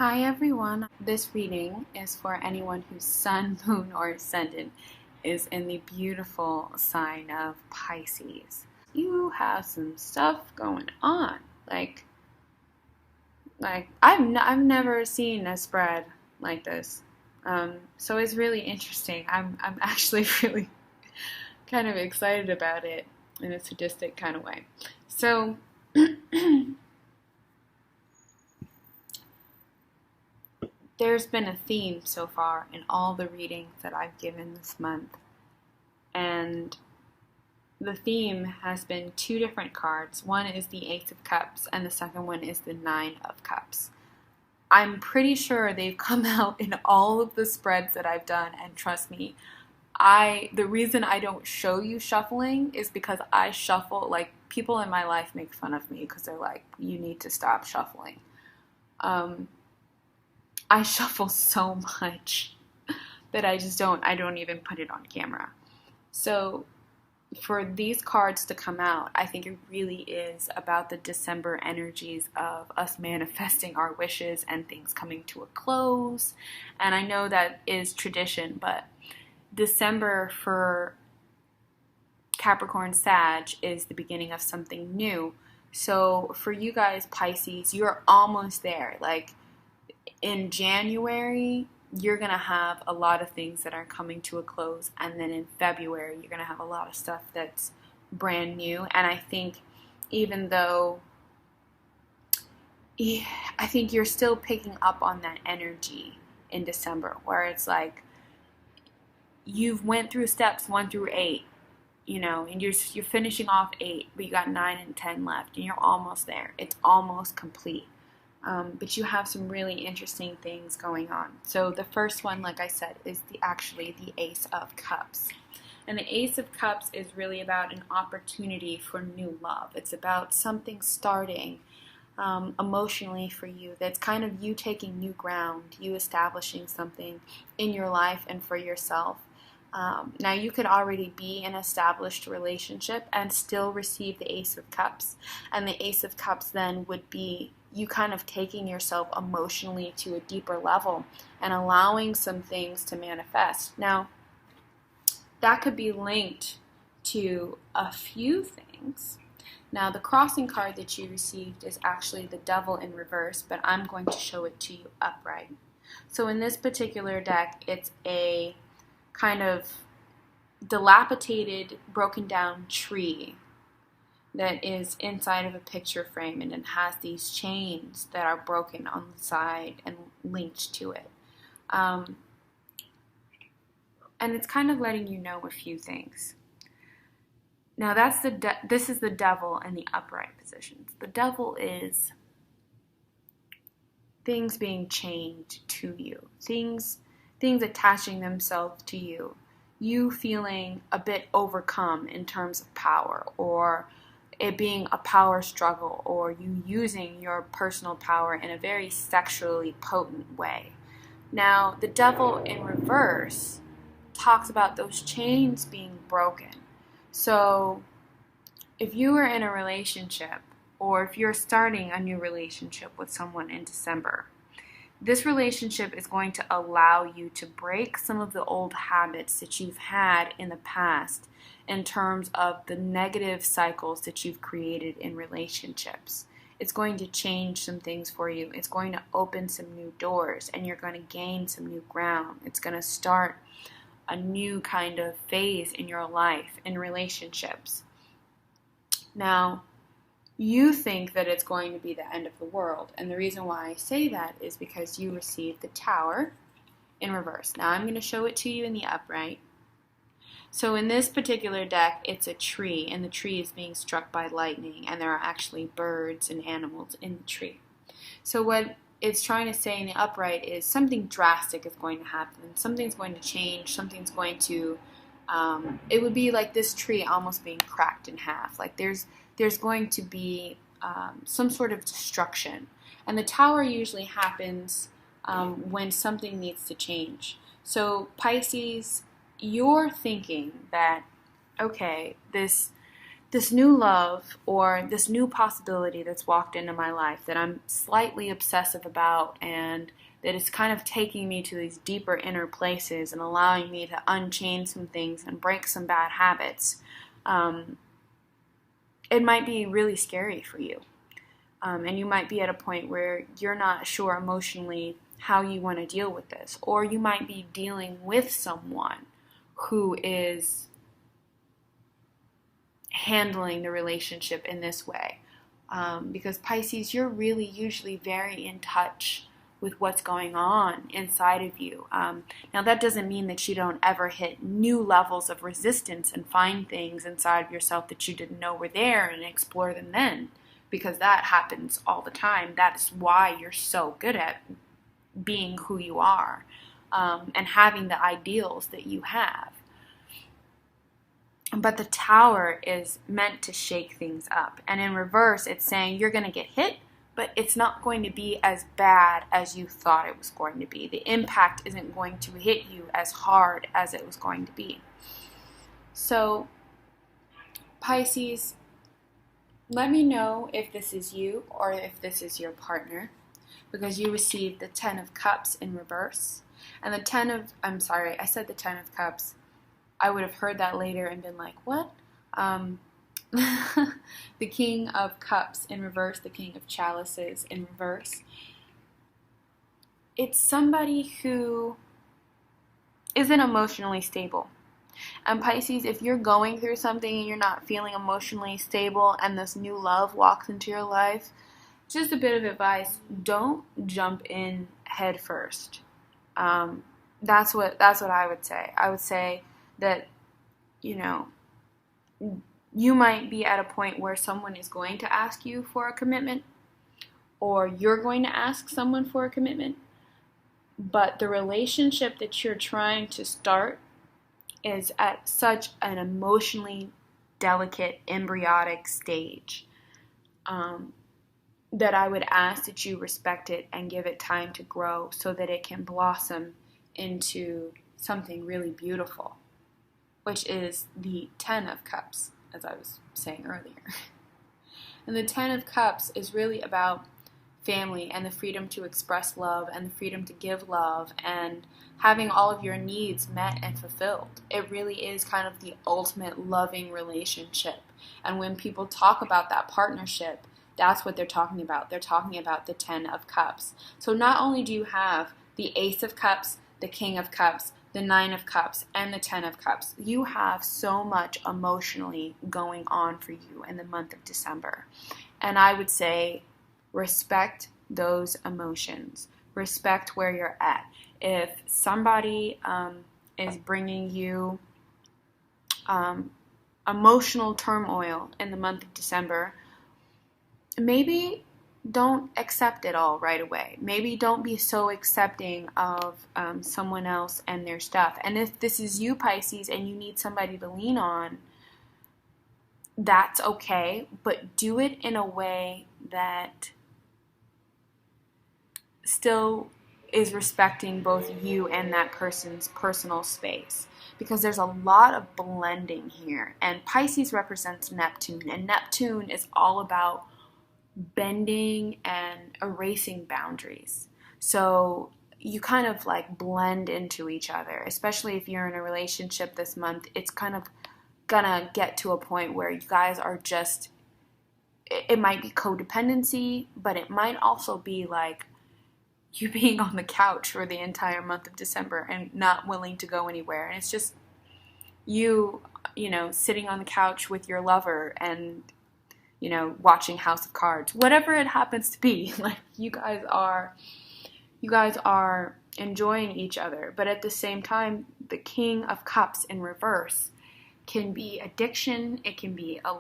Hi everyone. This reading is for anyone whose sun, moon, or ascendant is in the beautiful sign of Pisces. You have some stuff going on. I've never seen a spread like this. So it's really interesting. I'm actually really kind of excited about it in a sadistic kind of way. So there's been a theme so far in all the readings that I've given this month. And the theme has been two different cards. One is the Ace of Cups, and the second one is the Nine of Cups. I'm pretty sure they've come out in all of the spreads that I've done, and trust me, the reason I don't show you shuffling is because I shuffle, like, people in my life make fun of me because they're like, you need to stop shuffling. I shuffle so much that I don't even put it on camera. So for these cards to come out, I think it really is about the December energies of us manifesting our wishes and things coming to a close. And I know that is tradition, but December for Capricorn Sag is the beginning of something new. So for you guys, Pisces, you're almost there. Like, in January, you're going to have a lot of things that are coming to a close. And then in February, you're going to have a lot of stuff that's brand new. And I think even though, I think you're still picking up on that energy in December, where it's like, you've went through steps 1 through 8, and you're finishing off 8, but you got 9 and 10 left, and you're almost there. It's almost complete. But you have some really interesting things going on. So the first one, like I said, is actually the Ace of Cups. And the Ace of Cups is really about an opportunity for new love. It's about something starting emotionally for you. That's kind of you taking new ground, you establishing something in your life and for yourself. Now, you could already be in an established relationship and still receive the Ace of Cups. And the Ace of Cups then would be you kind of taking yourself emotionally to a deeper level and allowing some things to manifest. Now, that could be linked to a few things. Now, the crossing card that you received is actually the Devil in reverse, but I'm going to show it to you upright. So in this particular deck, it's a kind of dilapidated, broken down tree that is inside of a picture frame, and it has these chains that are broken on the side and linked to it. And it's kind of letting you know a few things. Now, this is the Devil in the upright positions. The Devil is things being chained to you, things attaching themselves to you, you feeling a bit overcome in terms of power, or it being a power struggle, or you using your personal power in a very sexually potent way. Now, the Devil in reverse talks about those chains being broken. So if you are in a relationship, or if you're starting a new relationship with someone in December, this relationship is going to allow you to break some of the old habits that you've had in the past in terms of the negative cycles that you've created in relationships. It's going to change some things for you. It's going to open some new doors, and you're going to gain some new ground. It's going to start a new kind of phase in your life in relationships. Now, you think that it's going to be the end of the world. And the reason why I say that is because you received the Tower in reverse. Now, I'm going to show it to you in the upright. So in this particular deck, it's a tree, and the tree is being struck by lightning, and there are actually birds and animals in the tree. So what it's trying to say in the upright is something drastic is going to happen. Something's going to change. Something's going to, it would be like this tree almost being cracked in half. Like there's going to be some sort of destruction. And the Tower usually happens when something needs to change. So Pisces, you're thinking that, okay, this this new love or this new possibility that's walked into my life that I'm slightly obsessive about, and that is kind of taking me to these deeper inner places and allowing me to unchain some things and break some bad habits, it might be really scary for you. And you might be at a point where you're not sure emotionally how you want to deal with this. Or you might be dealing with someone who is handling the relationship in this way. Because Pisces, you're really usually very in touch with what's going on inside of you. Now that doesn't mean that you don't ever hit new levels of resistance and find things inside of yourself that you didn't know were there and explore them then, because that happens all the time. That's why you're so good at being who you are, and having the ideals that you have. But the Tower is meant to shake things up. And in reverse, it's saying you're going to get hit, but it's not going to be as bad as you thought it was going to be. The impact isn't going to hit you as hard as it was going to be. So, Pisces, let me know if this is you or if this is your partner, because you received the 10 of Cups in reverse. And the 10 of, I'm sorry, I said the 10 of Cups. I would have heard that later and been like, what? The King of Cups in reverse, the King of Chalices in reverse. It's somebody who isn't emotionally stable. And Pisces, if you're going through something and you're not feeling emotionally stable and this new love walks into your life, just a bit of advice, don't jump in head first. That's what I would say. I would say that, you might be at a point where someone is going to ask you for a commitment, or you're going to ask someone for a commitment, but the relationship that you're trying to start is at such an emotionally delicate, embryonic stage, that I would ask that you respect it and give it time to grow so that it can blossom into something really beautiful, which is the 10 of Cups, as I was saying earlier. And the 10 of Cups is really about family and the freedom to express love and the freedom to give love and having all of your needs met and fulfilled. It really is kind of the ultimate loving relationship. And when people talk about that partnership, that's what they're talking about. They're talking about the 10 of Cups. So not only do you have the Ace of Cups, the King of Cups, the 9 of Cups, and the 10 of Cups, you have so much emotionally going on for you in the month of December. And I would say respect those emotions. Respect where you're at. If somebody is bringing you emotional turmoil in the month of December, maybe don't accept it all right away. Maybe don't be so accepting of someone else and their stuff. And if this is you, Pisces, and you need somebody to lean on, that's okay. But do it in a way that still is respecting both you and that person's personal space. Because there's a lot of blending here. And Pisces represents Neptune. And Neptune is all about bending and erasing boundaries. So you kind of like blend into each other, especially if you're in a relationship this month. It's kind of gonna get to a point where you guys are just, it might be codependency, but it might also be like you being on the couch for the entire month of December and not willing to go anywhere. And it's just you sitting on the couch with your lover and watching House of Cards, whatever it happens to be. Like you guys are enjoying each other, but at the same time, the King of Cups in reverse can be addiction. It can be a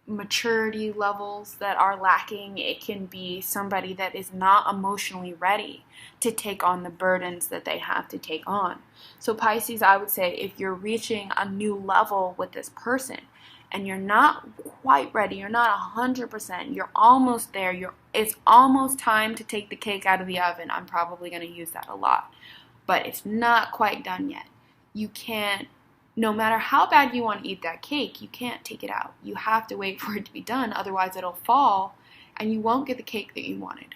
maturity levels that are lacking. It can be somebody that is not emotionally ready to take on the burdens that they have to take on. So Pisces, I would say if you're reaching a new level with this person, and you're not quite ready, you're not 100%, you're almost there, it's almost time to take the cake out of the oven. I'm probably going to use that a lot, but it's not quite done yet. You can't no matter how bad you want to eat that cake, you can't take it out. You have to wait for it to be done, otherwise it'll fall and you won't get the cake that you wanted.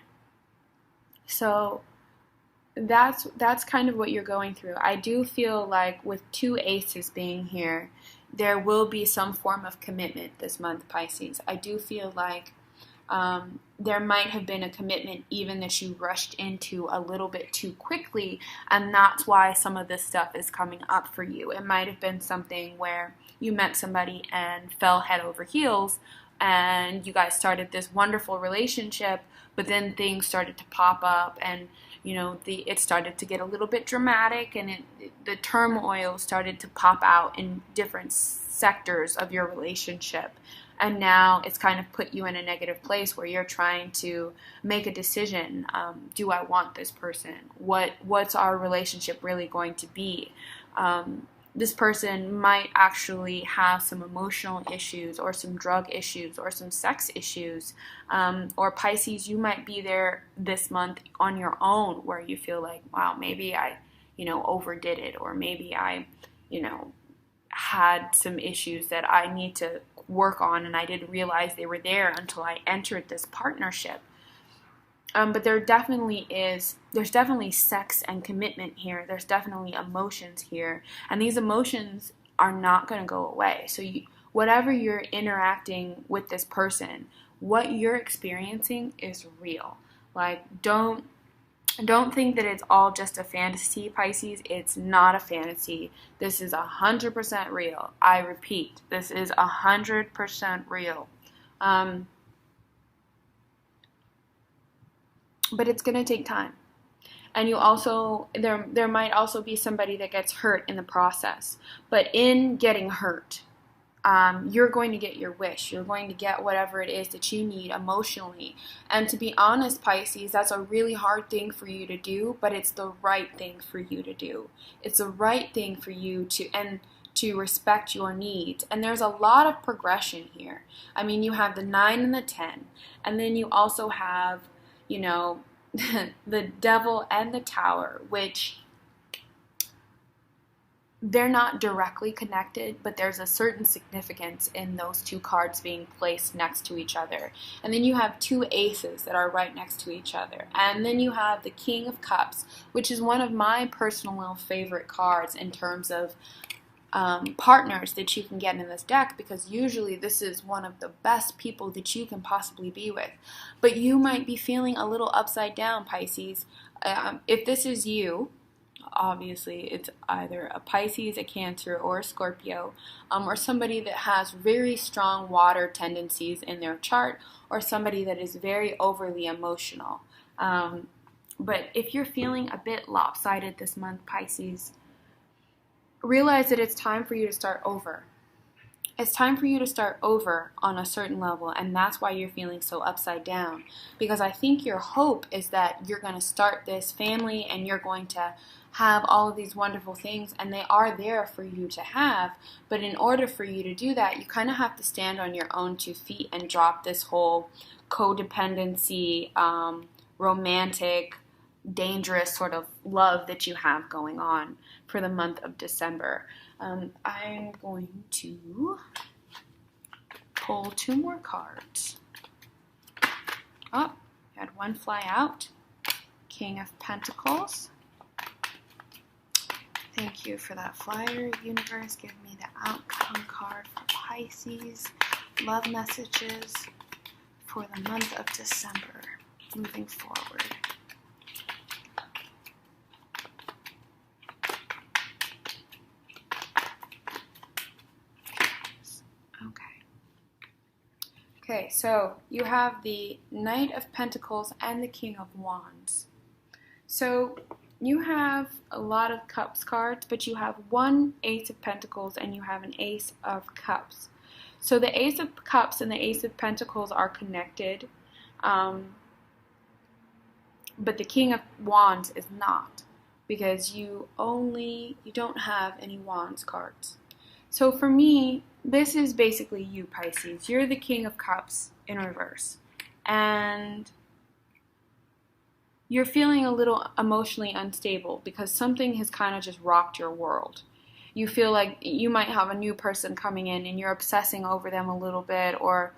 So that's kind of what you're going through. I do feel like with 2 aces being here, there will be some form of commitment this month, Pisces. I do feel like there might have been a commitment even that you rushed into a little bit too quickly, and that's why some of this stuff is coming up for you. It might have been something where you met somebody and fell head over heels, and you guys started this wonderful relationship, but then things started to pop up, and it started to get a little bit dramatic, and the turmoil started to pop out in different sectors of your relationship. And now it's kind of put you in a negative place where you're trying to make a decision. Do I want this person? What's our relationship really going to be? This person might actually have some emotional issues or some drug issues or some sex issues. Or Pisces, you might be there this month on your own where you feel like, wow, maybe I, overdid it, or maybe I, had some issues that I need to work on and I didn't realize they were there until I entered this partnership. But there's definitely sex and commitment here. There's definitely emotions here. And these emotions are not going to go away. So whatever you're interacting with this person, what you're experiencing is real. Like, don't think that it's all just a fantasy, Pisces. It's not a fantasy. This is 100% real. I repeat, this is 100% real. But it's going to take time. And there might also be somebody that gets hurt in the process. But in getting hurt, you're going to get your wish. You're going to get whatever it is that you need emotionally. And to be honest, Pisces, that's a really hard thing for you to do, but it's the right thing for you to do. It's the right thing for you to respect your needs. And there's a lot of progression here. I mean, you have the 9 and the 10, and then you also have, the Devil and the Tower, which they're not directly connected, but there's a certain significance in those 2 cards being placed next to each other. And then you have 2 aces that are right next to each other. And then you have the King of Cups, which is one of my personal favorite cards in terms of partners that you can get in this deck, because usually this is one of the best people that you can possibly be with. But you might be feeling a little upside down, Pisces. If this is you, obviously it's either a Pisces, a Cancer, or a Scorpio, or somebody that has very strong water tendencies in their chart, or somebody that is very overly emotional. But if you're feeling a bit lopsided this month, Pisces, realize that it's time for you to start over. It's time for you to start over on a certain level, and that's why you're feeling so upside down. Because I think your hope is that you're going to start this family and you're going to have all of these wonderful things, and they are there for you to have. But in order for you to do that, you kind of have to stand on your own 2 feet and drop this whole codependency, romantic, dangerous sort of love that you have going on for the month of December. I'm going to pull 2 more cards. Oh, had one fly out. King of Pentacles. Thank you for that flyer. Universe, give me the outcome card for Pisces. Love messages for the month of December. Moving forward. Okay, so you have the Knight of Pentacles and the King of Wands. So you have a lot of Cups cards, but you have 1 Ace of Pentacles and you have an Ace of Cups. So the Ace of Cups and the Ace of Pentacles are connected, but the King of Wands is not, because you don't have any Wands cards. So for me, this is basically you, Pisces. You're the King of Cups in reverse. And you're feeling a little emotionally unstable because something has kind of just rocked your world. you feel like you might have a new person coming in and you're obsessing over them a little bit, or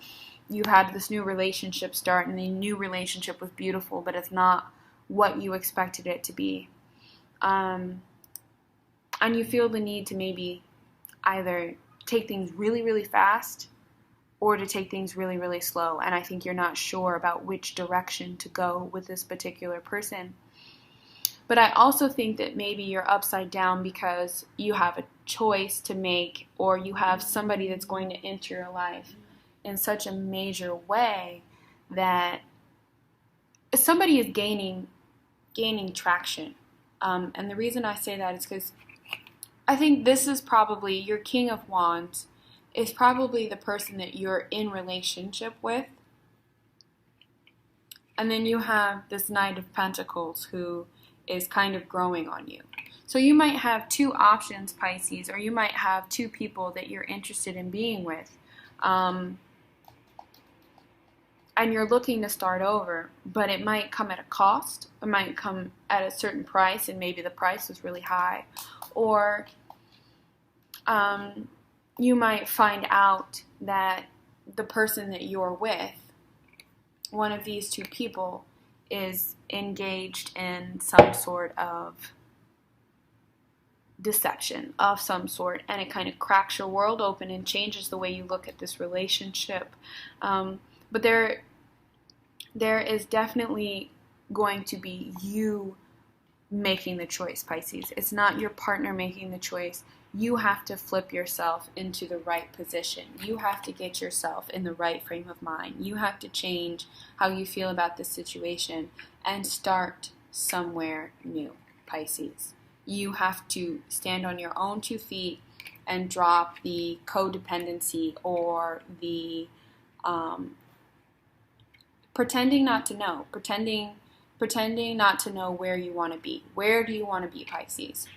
you had this new relationship start and the new relationship was beautiful, but it's not what you expected it to be. And you feel the need to maybe either take things really, really fast or to take things really, really slow. And I think you're not sure about which direction to go with this particular person. But I also think that maybe you're upside down because you have a choice to make, or you have somebody that's going to enter your life in such a major way that somebody is gaining traction. And the reason I say that is because I think this is probably your King of Wands is probably the person that you're in relationship with. And then you have this Knight of Pentacles who is kind of growing on you. So you might have two options, Pisces, or you might have two people that you're interested in being with. And you're looking to start over, but it might come at a cost. It might come at a certain price, and maybe the price is really high. Or you might find out that the person that you're with, one of these two people, is engaged in some sort of deception of some sort, and it kind of cracks your world open and changes the way you look at this relationship. But there is definitely going to be you making the choice, Pisces. It's not your partner making the choice. You have to flip yourself into the right position. You have to get yourself in the right frame of mind. You have to change how you feel about this situation and start somewhere new, Pisces. You have to stand on your own 2 feet and drop the codependency or the pretending not to know, pretending not to know where you want to be. Where do you want to be, Pisces?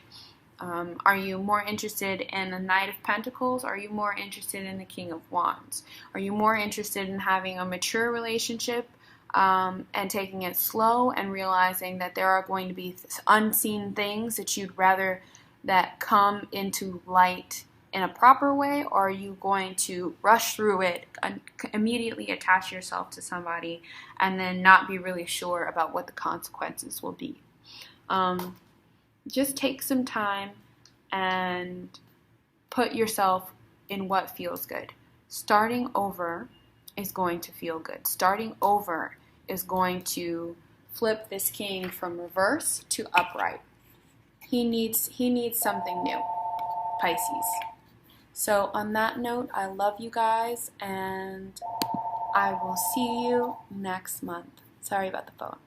Are you more interested in the Knight of Pentacles? Or are you more interested in the King of Wands? Are you more interested in having a mature relationship and taking it slow and realizing that there are going to be unseen things that you'd rather that come into light in a proper way? Or are you going to rush through it and immediately attach yourself to somebody and then not be really sure about what the consequences will be? Just take some time and put yourself in what feels good. Starting over is going to feel good. Starting over is going to flip this king from reverse to upright. He needs something new, Pisces. So on that note, I love you guys, and I will see you next month. Sorry about the phone.